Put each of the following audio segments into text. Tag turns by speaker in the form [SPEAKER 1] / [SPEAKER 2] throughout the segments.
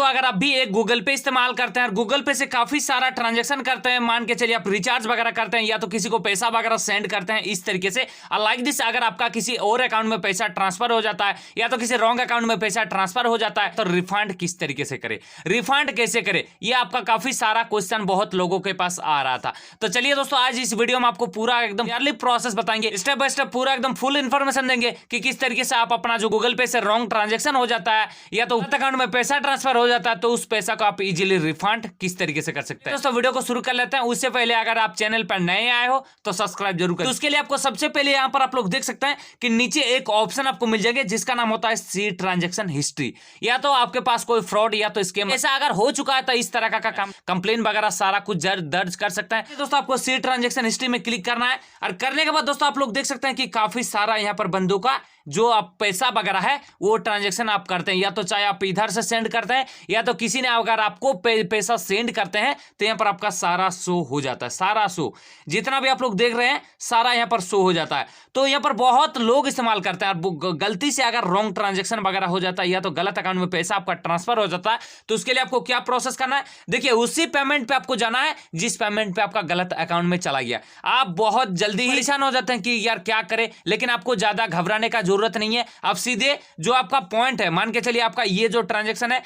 [SPEAKER 1] दोस्तों अगर आप भी एक गूगल पे इस्तेमाल करते हैं और गूगल पे से काफी सारा ट्रांजैक्शन करते हैं, मान के चलिए आप रिचार्ज वगैरह करते हैं या तो किसी को पैसा वगैरह सेंड करते हैं इस तरीके से, लाइक दिस अगर आपका किसी और अकाउंट में पैसा ट्रांसफर हो जाता है या तो किसी रॉन्ग अकाउंट में पैसा ट्रांसफर हो जाता है, तो रिफंड किस तरीके से करे, रिफंड कैसे करे, ये आपका काफी सारा क्वेश्चन बहुत लोगों के पास आ रहा था। तो चलिए दोस्तों आज इस वीडियो में आपको पूरा एकदम क्लियरली प्रोसेस बताएंगे, स्टेप बाय स्टेप पूरा एकदम फुल इन्फॉर्मेशन देंगे कि किस तरीके से आप अपना जो गूगल पे से रॉन्ग ट्रांजैक्शन हो जाता है या तो अकाउंट में पैसा ट्रांसफर हो जाता है तो उस पैसा को आप इजीली रिफंड किस तरीके से कर सकते हैं। दोस्तों वीडियो को शुरू कर लेते हैं। उससे पहले अगर आप चैनल पर नए आए हो तो सब्सक्राइब जरूर करें। तो उसके लिए आपको सबसे पहले यहाँ पर आप लोग देख सकते हैं कि नीचे एक ऑप्शन आपको मिल जाएगा जिसका नाम होता है सी ट्रांजैक्शन हिस्ट्री। या तो आपके पास कोई फ्रॉड या तो स्कैम ऐसा अगर हो चुका है तो इस तरह का काम कंप्लेन वगैरह सारा कुछ दर्ज कर सकते हैं। दोस्तों आपको सी ट्रांजैक्शन हिस्ट्री में क्लिक करना है और करने के बाद दोस्तों आप लोग देख सकते हैं कि काफी सारा यहाँ पर बंदों का जो आप पैसा वगैरह है वो ट्रांजैक्शन आप करते हैं, या तो चाहे आप इधर से सेंड करते हैं या तो किसी ने अगर आपको पैसा सेंड करते हैं तो यहाँ पर आपका सारा शो हो जाता है, सारा शो जितना भी आप लोग देख रहे हैं सारा यहाँ पर शो हो जाता है। तो यहाँ पर बहुत लोग इस्तेमाल करते हैं और गलती से अगर रॉन्ग ट्रांजैक्शन वगैरह हो जाता है या तो गलत अकाउंट में पैसा आपका ट्रांसफर हो जाता है तो उसके लिए आपको क्या प्रोसेस करना है, देखिए उसी पेमेंट पे आपको जाना है जिस पेमेंट पे आपका गलत अकाउंट में चला गया। आप बहुत जल्दी ही परेशान हो जाते हैं कि यार क्या करें, लेकिन आपको ज्यादा घबराने का जरूरत नहीं है। आप सीधे जो आपका पॉइंट है, मान के चलिए आपका ये जो ट्रांजैक्शन है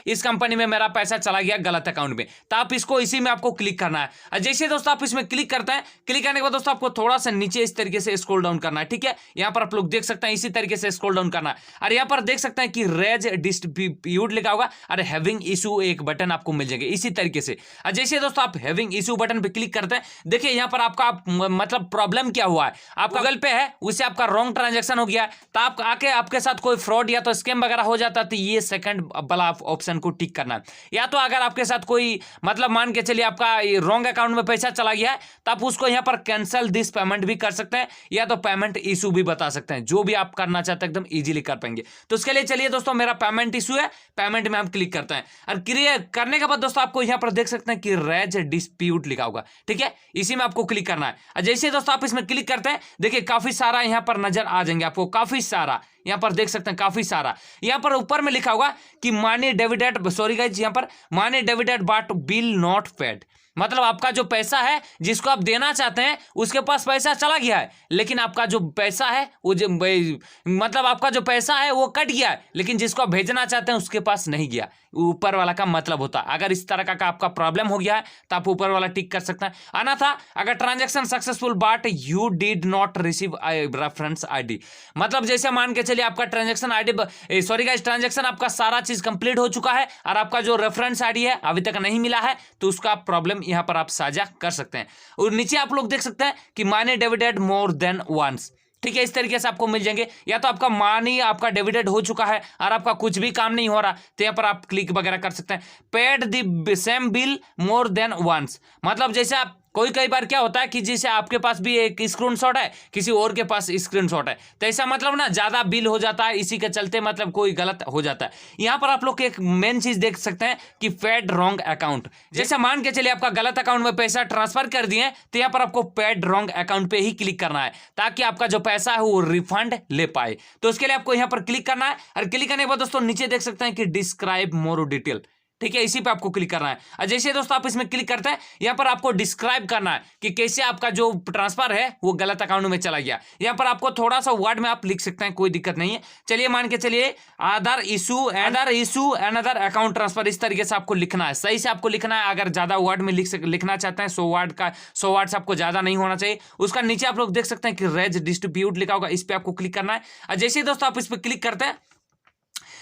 [SPEAKER 1] इस कंपनी में मेरा पैसा चला गया गलत अकाउंट में, तो आप इसको इसी में आपको क्लिक करना है। और जैसे दोस्तों आप इसमें क्लिक करते हैं, क्लिक करने के बाद दोस्तों आपको थोड़ा सा नीचे इस तरीके से स्क्रॉल डाउन करना है, ठीक है। यहाँ पर आप लोग देख सकते हैं इसी तरीके से स्क्रॉल डाउन करना है और यहाँ पर देख सकते हैं कि रेज डिस्प्यूट लिखा होगा और हैविंग इशू एक बटन आपको मिल जाएगा इसी तरीके से। और जैसे दोस्तों आप हैविंग इशू बटन पे क्लिक करते हैं, देखिए यहाँ पर आपका मतलब प्रॉब्लम क्या हुआ है, आपका गूगल पे है उससे आपका रॉन्ग ट्रांजैक्शन हो गया, तो आप आके आपके साथ कोई फ्रॉड या तो स्कैम वगैरह हो जाता तो ये सेकंड वाला ऑप्शन को टिक करना है। या तो अगर आपके साथ कोई मतलब मान के चलिए आपका रॉन्ग अकाउंट में पैसा चला गया है तो आप उसको यहाँ पर कैंसिल दिस पेमेंट भी कर सकते हैं या तो पेमेंट इशू भी बता सकते हैं, जो भी आप करना चाहते हैं एकदम इजीली कर पाएंगे। तो उसके लिए चलिए दोस्तों मेरा पेमेंट इशू है, पेमेंट में हम क्लिक करते हैं और क्लियर करने के बाद दोस्तों आपको यहाँ पर देख सकते हैं कि रेज डिस्प्यूट लिखा होगा, ठीक है, इसी में आपको क्लिक करना है। और जैसे दोस्तों आप इसमें क्लिक करते हैं, देखिए काफी सारा यहाँ पर नजर आ जाएंगे आपको, काफी सारा यहाँ पर देख सकते हैं काफी सारा। यहाँ पर ऊपर में लिखा होगा कि मनी डेबिटेड, सॉरी गाइस, यहाँ पर money debited but bill not paid, मतलब आपका जो पैसा है जिसको आप देना चाहते हैं उसके पास पैसा चला गया है, लेकिन आपका जो पैसा है वो जो मतलब आपका जो पैसा है वो कट गया है, लेकिन जिसको आप भेजना चाहते हैं उसके पास नहीं गया। ऊपर वाला का मतलब होता है अगर इस तरह का आपका प्रॉब्लम हो गया है तो आप ऊपर वाला टिक कर सकते हैं। आना था अगर transaction successful but you did not receive reference ID, मतलब जैसे मान के चलिए आपका transaction ID, sorry guys, transaction आपका सारा चीज कंप्लीट हो चुका है और आपका जो रेफरेंस आईडी है अभी तक नहीं मिला है, तो उसका प्रॉब्लम यहाँ पर आप साझा कर सकते हैं। और नीचे आप लोग देख सकते हैं कि money debited more than once, ठीक है, इस तरीके से आपको मिल जाएंगे। या तो आपका मनी आपका डेबिटेड हो चुका है और आपका कुछ भी काम नहीं हो रहा तो यहाँ पर आप क्लिक वगैरह कर सकते हैं। Paid the same bill more than once, मतलब जैसे आप कई बार क्या होता है कि जैसे आपके पास भी एक स्क्रीनशॉट है किसी और के पास स्क्रीनशॉट है, तो ऐसा मतलब ना ज्यादा बिल हो जाता है, इसी के चलते मतलब कोई गलत हो जाता है। यहाँ पर आप लोग एक मेन चीज देख सकते हैं कि पेड रॉन्ग अकाउंट, जैसे मान के चलिए आपका गलत अकाउंट में पैसा ट्रांसफर कर दिए तो यहाँ पर आपको पेड रॉन्ग अकाउंट पे ही क्लिक करना है ताकि आपका जो पैसा है वो रिफंड ले पाए। तो उसके लिए आपको यहाँ पर क्लिक करना है और क्लिक करने के बाद दोस्तों नीचे देख सकते हैं कि डिस्क्राइब मोर डिटेल, ठीक है, इसी पे आपको क्लिक करना है। और जैसे दोस्तों आप इसमें क्लिक करते हैं, यहाँ पर आपको डिस्क्राइब करना है कि कैसे आपका जो ट्रांसफर है वो गलत अकाउंट में चला गया। यहाँ पर आपको थोड़ा सा वर्ड में आप लिख सकते हैं, कोई दिक्कत नहीं है। चलिए मान के चलिए other issue another account transfer, इस तरीके से आपको लिखना है, सही से आपको लिखना है। अगर ज्यादा वर्ड में लिखना चाहते हैं 100 वर्ड से आपको ज्यादा नहीं होना चाहिए। उसका नीचे आप लोग देख सकते हैं कि रेज डिस्ट्रीब्यूट लिखा होगा, इस पे आपको क्लिक करना है। और जैसे दोस्तों आप इस पे क्लिक करते हैं,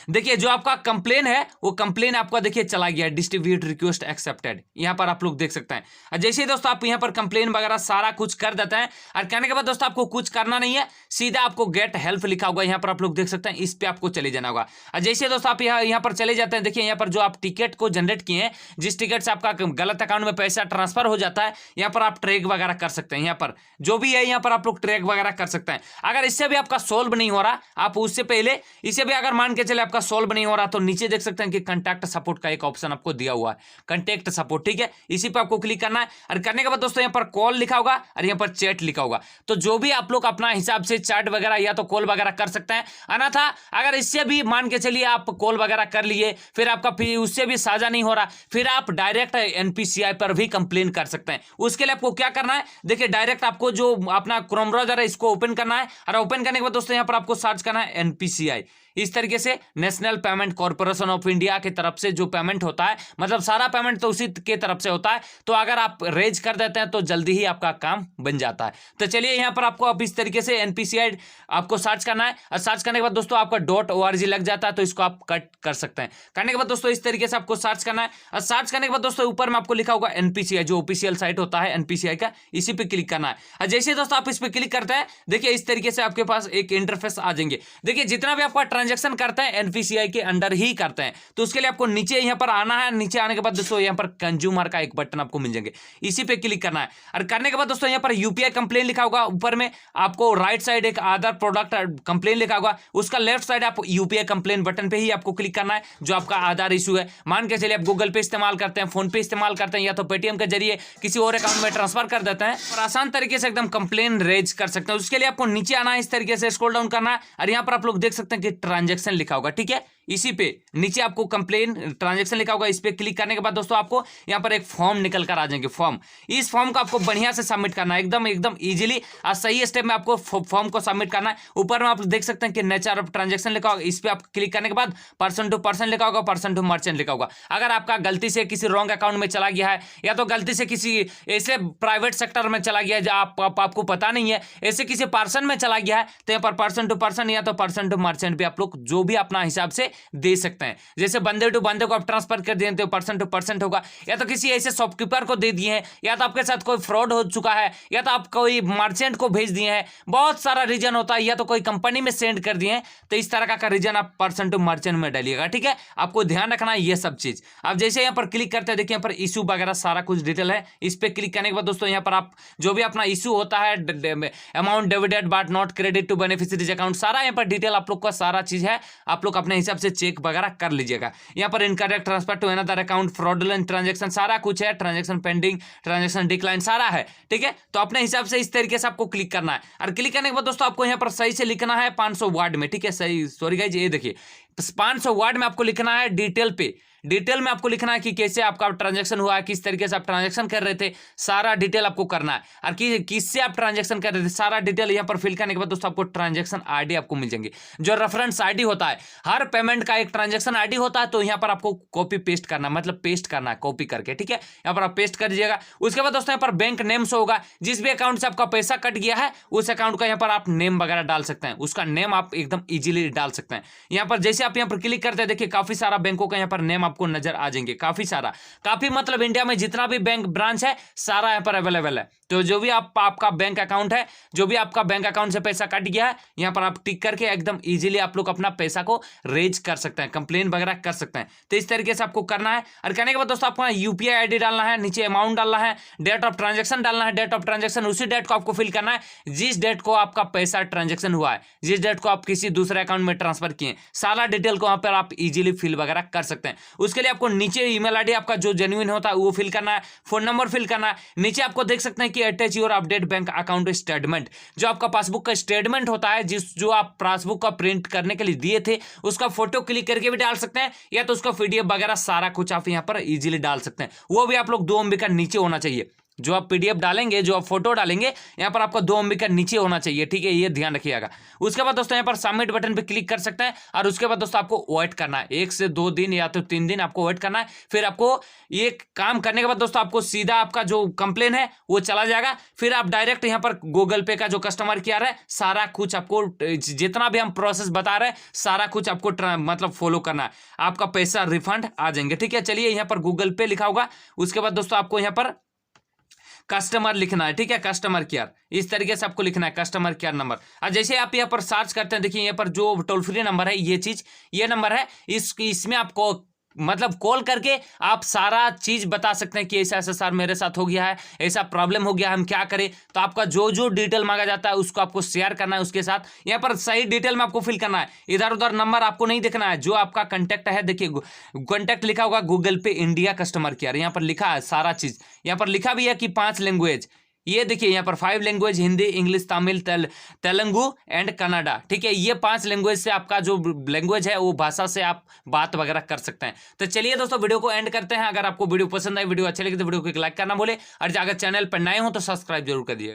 [SPEAKER 1] देखिए जो आपका कंप्लेन है वो कंप्लेन आपका देखिए चला गया, डिस्ट्रीब्यूट रिक्वेस्ट एक्सेप्टेड, यहाँ पर आप लोग देख सकते हैं। और जैसे ही दोस्तों आप यहाँ पर कंप्लेन वगैरह सारा कुछ कर देते हैं और करने के बाद दोस्तों आपको कुछ करना नहीं है, सीधा आपको गेट हेल्प लिखा होगा, यहाँ पर आप लोग देख सकते हैं, इस पे आपको चले जाना होगा। और जैसे दोस्तों आप यहाँ पर चले जाते हैं, देखिए यहाँ पर जो आप टिकट को जनरेट किए हैं, जिस टिकट से आपका गलत अकाउंट में पैसा ट्रांसफर हो जाता है, यहाँ पर आप ट्रैक वगैरह कर सकते हैं। यहाँ पर जो भी है यहाँ पर आप लोग ट्रैक वगैरह कर सकते हैं। अगर इससे भी आपका सोल्व नहीं हो रहा, आप उससे पहले इसे भी अगर मान के चले आपका सॉल्व नहीं हो रहा तो नीचे देख सकते हैं कि कॉन्टैक्ट सपोर्ट का एक ऑप्शन आपको दिया हुआ है, कॉन्टैक्ट सपोर्ट, ठीक है। इसी पे आपको क्लिक करना है और करने के बाद दोस्तों यहाँ पर कॉल लिखा होगा और यहाँ पर चैट लिखा होगा। तो जो भी आप लोग अपना हिसाब से चैट वगैरह या तो कॉल वगैरह कर सकते हैं। अन्यथा अगर इससे भी मान के चलिए आप कॉल वगैरह कर लिए, फिर आपका उससे भी साझा नहीं हो रहा, फिर आप डायरेक्ट एनपीसीआई पर भी कंप्लेन कर सकते हैं। उसके लिए आपको क्या करना है, देखिए डायरेक्ट आपको जो अपना क्रोम ब्राउजर है इसको ओपन करना है और ओपन करने के बाद दोस्तों यहाँ पर आपको सर्च करना है एनपीसीआई। इस तरीके से national payment corporation of India की तरफ से जो पेमेंट होता है, मतलब सारा पेमेंट तो उसी के तरफ से होता है। तो अगर आप रेज कर देते हैं तो जल्दी ही आपका काम बन जाता है। तो चलिए यहाँ पर आपको अब इस तरीके से एनपीसीआई आपको सर्च करना है और सर्च करने के बाद दोस्तों आपका .org लग जाता है तो इसको आप कट कर सकते हैं। करने के बाद दोस्तों इस तरीके से आपको सर्च करना है और सर्च करने के बाद दोस्तों ऊपर में आपको लिखा होगा एनपीसीआई, जो ऑफिशियल साइट होता है एनपीसीआई का, इसी पे क्लिक करना है। और जैसे दोस्तों आप इस पे क्लिक करते हैं, देखिए इस तरीके से आपके पास एक इंटरफेस आ जाएंगे। देखिए जितना भी आपका ट्रांजेक्शन करते हैं एनपीसीआई के अंडर ही करते हैं। तो उसके लिए आपको नीचे यहाँ पर आना है। नीचे आने के बाद दोस्तों यहाँ पर कंज्यूमर का एक बटन आपको मिल जाएंगे, इसी पे क्लिक करना है। और करने के बाद दोस्तों यहाँ पर यूपीआई कंप्लेन लिखा होगा, ऊपर में आपको राइट साइड एक आधार प्रोडक्ट कंप्लेन लिखा होगा, उसका लेफ्ट साइड आप यूपीआई कंप्लेन बटन पे ही आपको क्लिक करना है। जो आपका आधार इशू है, मान के चलिए आप गूगल पे इस्तेमाल करते हैं, फोन पे इस्तेमाल करते हैं या तो पेटीएम के जरिए किसी और अकाउंट में ट्रांसफर कर देते हैं और आसान तरीके से एकदम कंप्लेन रेज कर सकते हैं। उसके लिए आपको नीचे आना है, इस तरीके से स्क्रॉल डाउन करना है और यहाँ पर आप लोग देख सकते हैं कि ट्रांजेक्शन लिखा होगा, ठीक है। इसी पे नीचे आपको कंप्लेन ट्रांजैक्शन लिखा होगा, इस पे क्लिक करने के बाद दोस्तों आपको यहाँ पर एक फॉर्म निकल कर आ जाएंगे। फॉर्म, इस फॉर्म को आपको बढ़िया से सबमिट करना है, एकदम इजीली और सही स्टेप में आपको फॉर्म को सबमिट करना है। ऊपर में आप देख सकते हैं कि नेचर ऑफ ट्रांजैक्शन लिखा होगा, इस पे आप क्लिक करने के बाद पर्सन टू पर्सन लिखा होगा, पर्सन टू मर्चेंट लिखा होगा। अगर आपका गलती से किसी रॉन्ग अकाउंट में चला गया है या तो गलती से किसी ऐसे प्राइवेट सेक्टर में चला गया है जो आपको पता नहीं है, ऐसे किसी पर्सन में चला गया है, तो यहाँ पर पर्सन टू पर्सन या तो पर्सन टू मर्चेंट भी आप लोग जो भी अपना हिसाब से दे सकते हैं। जैसे बंदे टू बंदे को आप ट्रांसफर कर दिए तो पर्सन टू पर्सन होगा, या तो किसी ऐसे शॉपकीपर को दे दिए हैं, या तो आपके साथ कोई फ्रॉड हो चुका है, या तो आप कोई मर्चेंट को भेज दिए हैं, बहुत सारा रीजन होता है, या तो कोई कंपनी में सेंड कर दिए हैं। तो इस तरह का रीजन आप पर्सन टू मर्चेंट में डालिएगा, ठीक है। आपको ध्यान रखना है ये सब चीज। अब जैसे यहाँ पर क्लिक करते हैं, देखिए यहाँ पर इशू वगैरह सारा कुछ डिटेल है। इस पे क्लिक करने के बाद दोस्तों यहाँ पर आप जो भी अपना इशू होता है, amount debited but not credit to beneficiary's account, सारा यहाँ पर डिटेल आप लोग का सारा चीज है, आप लोग अपने हिसाब से चेक वगैरह कर लीजिएगा। यहाँ पर incorrect transfer to another account, fraudulent transaction सारा कुछ है, ट्रांजैक्शन पेंडिंग, ट्रांजैक्शन डिक्लाइन सारा है, ठीक है। तो अपने हिसाब से इस तरीके से आपको क्लिक करना है और क्लिक करने के बाद दोस्तों आपको यहाँ पर सही से लिखना है 500 वर्ड में, ठीक है। सही, सॉरी गाइस, ये देखिए 500 वर्ड में आपको लिखना है डिटेल में आपको लिखना है कि कैसे आपका ट्रांजैक्शन हुआ है, किस तरीके से आप ट्रांजैक्शन कर रहे थे, सारा डिटेल आपको करना है। और किससे आप ट्रांजैक्शन कर रहे थे, सारा डिटेल यहाँ पर फिल करने के बाद दोस्तों आपको ट्रांजैक्शन आईडी आपको मिल जाएंगे, जो रेफरेंस आईडी होता है। हर पेमेंट का एक ट्रांजैक्शन आईडी होता है, तो यहाँ पर आपको कॉपी पेस्ट करना है, मतलब पेस्ट करना है कॉपी करके, ठीक है। यहाँ पर आप पेस्ट कर दीजिएगा। उसके बाद दोस्तों यहाँ पर बैंक नेम से होगा, जिस भी अकाउंट से आपका पैसा कट गया है उस अकाउंट का यहाँ पर आप नेम वगैरह डाल सकते हैं, उसका नेम आप एकदम इजीली डाल सकते हैं। यहाँ पर जैसे आप यहाँ पर क्लिक करते हैं, देखिए काफी सारा बैंकों का यहाँ पर नेम आपको नजर आ जाएंगे, काफी मतलब इंडिया में जितना भी बैंक ब्रांच है सारा यहाँ पर अवेलेबल है। तो जो भी आपका बैंक अकाउंट है, जो भी आपका बैंक अकाउंट से पैसा कट गया है, यहाँ पर आप टिक करके एकदम इजीली आप लोग अपना पैसा को रेज कर सकते हैं, कंप्लेन वगैरह कर सकते हैं। तो इस तरीके से आपको करना है। और करने के बाद दोस्तों आपको यूपीआई आईडी डालना है, नीचे अमाउंट डालना है, डेट ऑफ ट्रांजेक्शन डालना है। डेट ऑफ ट्रांजेक्शन उसी डेट को आपको फिल करना है जिस डेट को आपका पैसा ट्रांजेक्शन हुआ है, जिस डेट को आप किसी दूसरे अकाउंट में ट्रांसफर किए, सारा डिटेल को वहां पर आप इजीली फिल वगैरह कर सकते हैं। उसके लिए आपको नीचे ईमेल आईडी आपका जो जेन्युइन होता है वो फिल करना है, फोन नंबर फिल करना है। नीचे आपको देख सकते हैं कि attach your update bank account statement, जो आपका पासबुक का स्टेटमेंट होता है, जो आप पासबुक का प्रिंट करने के लिए दिए थे, उसका फोटो क्लिक करके भी डाल सकते हैं, या तो उसका पीडीएफ वगैरह सारा कुछ आप यहाँ पर इजीली डाल सकते हैं। वो भी आप लोग 2 MB का नीचे होना चाहिए। जो आप पीडीएफ डालेंगे, जो आप फोटो डालेंगे, यहाँ पर आपका 2 MB का नीचे होना चाहिए, ठीक है, ये ध्यान रखिएगा। उसके बाद दोस्तों यहाँ पर सबमिट बटन पे क्लिक कर सकते हैं और उसके बाद दोस्तों आपको वेट करना है 1 से 2 दिन या तो 3 दिन आपको वेट करना है। फिर आपको ये काम करने के बाद दोस्तों आपको सीधा आपका जो कंप्लेन है वो चला जाएगा। फिर आप डायरेक्ट यहाँ पर गूगल पे का जो कस्टमर केयर है, सारा कुछ आपको जितना भी हम प्रोसेस बता रहे हैं सारा कुछ आपको मतलब फॉलो करना है, आपका पैसा रिफंड आ जाएंगे, ठीक है। चलिए यहाँ पर गूगल पे लिखा होगा, उसके बाद दोस्तों आपको यहाँ पर कस्टमर लिखना है, ठीक है, कस्टमर केयर, इस तरीके से आपको लिखना है कस्टमर केयर नंबर। और जैसे आप यहाँ पर सर्च करते हैं, देखिए यहाँ पर जो टोल फ्री नंबर है, ये नंबर है, इसमें आपको मतलब कॉल करके आप सारा चीज बता सकते हैं कि ऐसा ऐसा सर मेरे साथ हो गया है, ऐसा प्रॉब्लम हो गया, हम क्या करें। तो आपका जो जो डिटेल मांगा जाता है उसको आपको शेयर करना है उसके साथ। यहाँ पर सही डिटेल में आपको फिल करना है, इधर उधर नंबर आपको नहीं देखना है। जो आपका कांटेक्ट है, देखिए कांटेक्ट लिखा होगा गूगल पे इंडिया कस्टमर केयर, यहाँ पर लिखा है सारा चीज। यहाँ पर लिखा भी है कि 5 लैंग्वेज, ये देखिए यहाँ पर 5 language, Hindi, English, Tamil, Telugu and Kannada. ठीक है, ये 5 लैंग्वेज से आपका जो लैंग्वेज है वो भाषा से आप बात वगैरह कर सकते हैं। तो चलिए दोस्तों वीडियो को एंड करते हैं। अगर आपको वीडियो पसंद आई, वीडियो अच्छी लगी तो वीडियो को एक लाइक करना भूले, और अगर चैनल पर नए हो तो सब्सक्राइब जरूर कर दिए।